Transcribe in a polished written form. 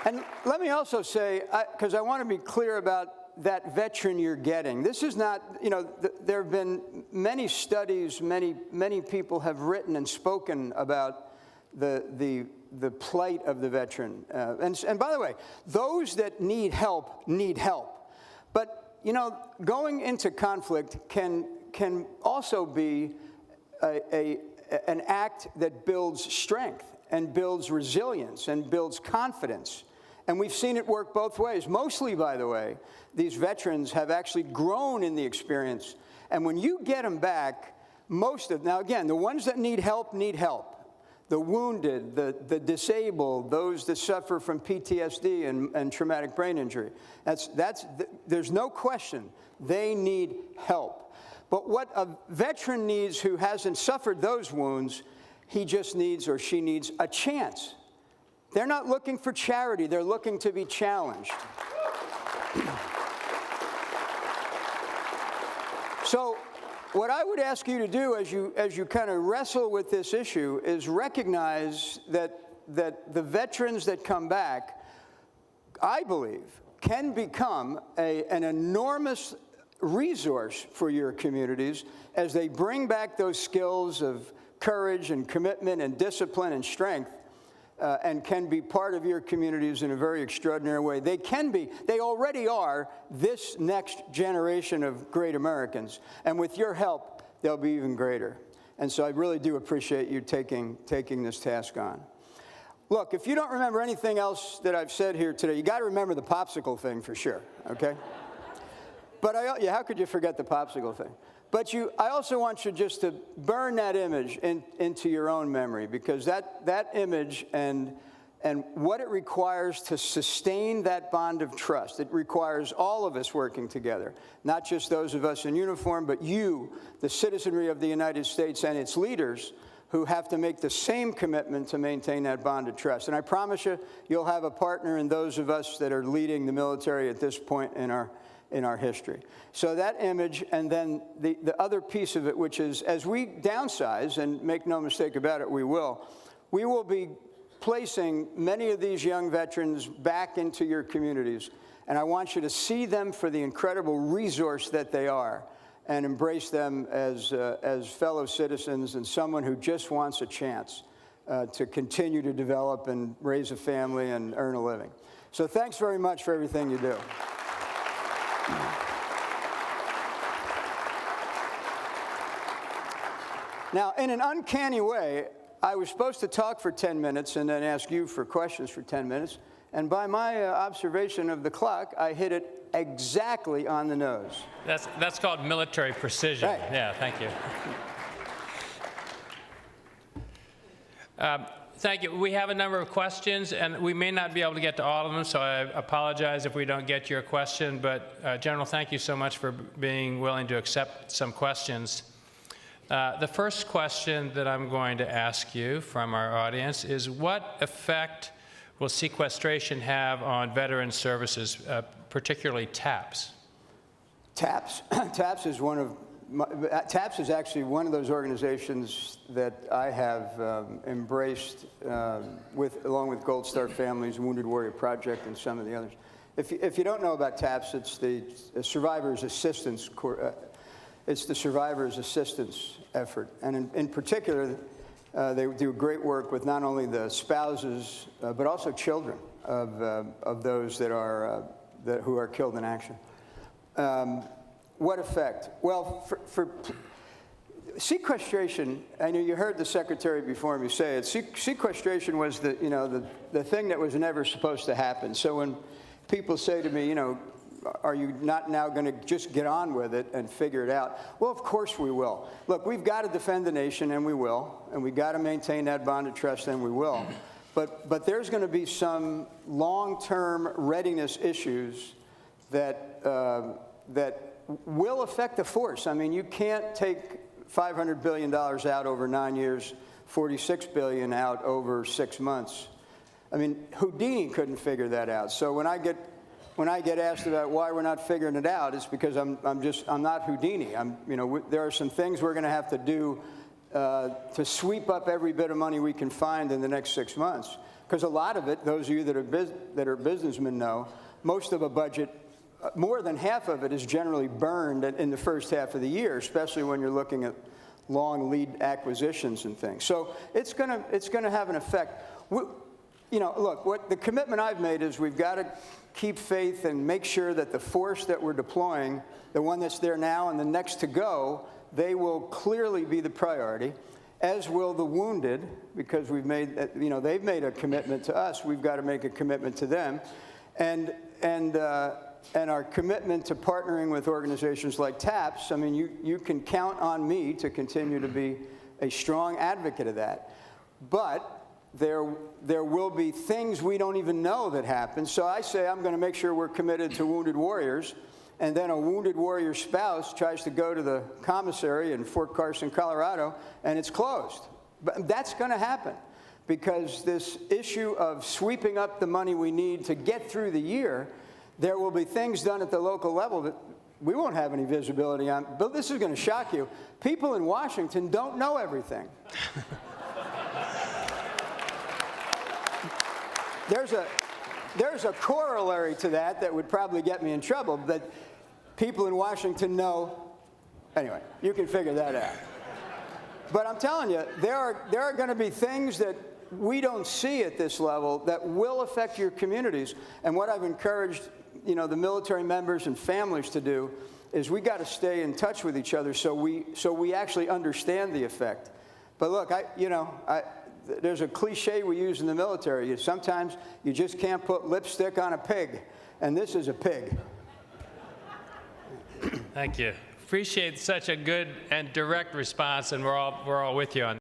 And let me also say, because I want to be clear about that veteran you're getting. This is not, there have been many studies, many people have written and spoken about the plight of the veteran. And by the way, those that need help need help. But, going into conflict can also be an act that builds strength and builds resilience and builds confidence. And we've seen it work both ways. Mostly, by the way, these veterans have actually grown in the experience. And when you get them back, now again, the ones that need help need help. The wounded, the disabled, those that suffer from PTSD and traumatic brain injury. There's no question they need help. But what a veteran needs who hasn't suffered those wounds, he just needs or she needs a chance. They're not looking for charity, they're looking to be challenged. So what I would ask you to do as you kind of wrestle with this issue is recognize that the veterans that come back, I believe, can become an enormous resource for your communities as they bring back those skills of courage and commitment and discipline and strength. And can be part of your communities in a very extraordinary way. They already are this next generation of great Americans. And with your help, they'll be even greater. And so I really do appreciate you taking this task on. Look, if you don't remember anything else that I've said here today, you got to remember the popsicle thing for sure, okay? But how could you forget the popsicle thing? But I also want you just to burn that image into your own memory, because that image and what it requires to sustain that bond of trust, it requires all of us working together, not just those of us in uniform, but you, the citizenry of the United States and its leaders, who have to make the same commitment to maintain that bond of trust. And I promise you, you'll have a partner in those of us that are leading the military at this point in our history. So that image, and then the other piece of it, which is as we downsize, and make no mistake about it, we will be placing many of these young veterans back into your communities. And I want you to see them for the incredible resource that they are and embrace them as fellow citizens and someone who just wants a chance to continue to develop and raise a family and earn a living. So thanks very much for everything you do. Now, in an uncanny way, I was supposed to talk for 10 minutes and then ask you for questions for 10 minutes. And by my observation of the clock, I hit it exactly on the nose. That's called military precision. Right. Yeah, thank you. Thank you. We have a number of questions, and we may not be able to get to all of them, so I apologize if we don't get to your question. But, General, thank you so much for being willing to accept some questions. The first question that I'm going to ask you from our audience is, what effect will sequestration have on veteran services, particularly TAPS? TAPS is actually one of those organizations that I have embraced along with Gold Star Families, Wounded Warrior Project, and some of the others. If you don't know about TAPS, it's the Survivors Assistance it's the Survivors Assistance effort, and in particular, they do great work with not only the spouses but also children of those who are killed in action. What effect? Well, for sequestration, I know you heard the Secretary before me say it. Sequestration was the thing that was never supposed to happen. So when people say to me, are you not now going to just get on with it and figure it out? Well, of course we will. Look, we've got to defend the nation, and we will, and we've got to maintain that bond of trust, and we will. But there's going to be some long-term readiness issues that will affect the force. I mean, you can't take $500 billion out over 9 years, $46 billion out over 6 months. I mean, Houdini couldn't figure that out. So when I get asked about why we're not figuring it out, it's because I'm not Houdini. There are some things we're going to have to do to sweep up every bit of money we can find in the next 6 months. Because a lot of it, those of you that are businessmen know, most of a budget, more than half of it is generally burned in the first half of the year, especially when you're looking at long lead acquisitions and things. So it's going to have an effect. Look, what the commitment I've made is we've got to keep faith and make sure that the force that we're deploying, the one that's there now and the next to go, they will clearly be the priority, as will the wounded, because we've made, they've made a commitment to us. We've got to make a commitment to them, and our commitment to partnering with organizations like TAPS. I mean, you can count on me to continue to be a strong advocate of that, but there will be things we don't even know that happen. So I say I'm going to make sure we're committed to wounded warriors, and then a wounded warrior spouse tries to go to the commissary in Fort Carson, Colorado, and it's closed. But that's going to happen, because this issue of sweeping up the money we need to get through the year, there will be things done at the local level that we won't have any visibility on. But this is going to shock you. People in Washington don't know everything. There's a corollary to that would probably get me in trouble, but people in Washington know. Anyway, you can figure that out. But I'm telling you, there are going to be things that we don't see at this level that will affect your communities. And what I've encouraged, the military members and families to do is we got to stay in touch with each other so we actually understand the effect. But look, there's a cliche we use in the military. Sometimes you just can't put lipstick on a pig, and this is a pig. Thank you. Appreciate such a good and direct response, and we're all with you on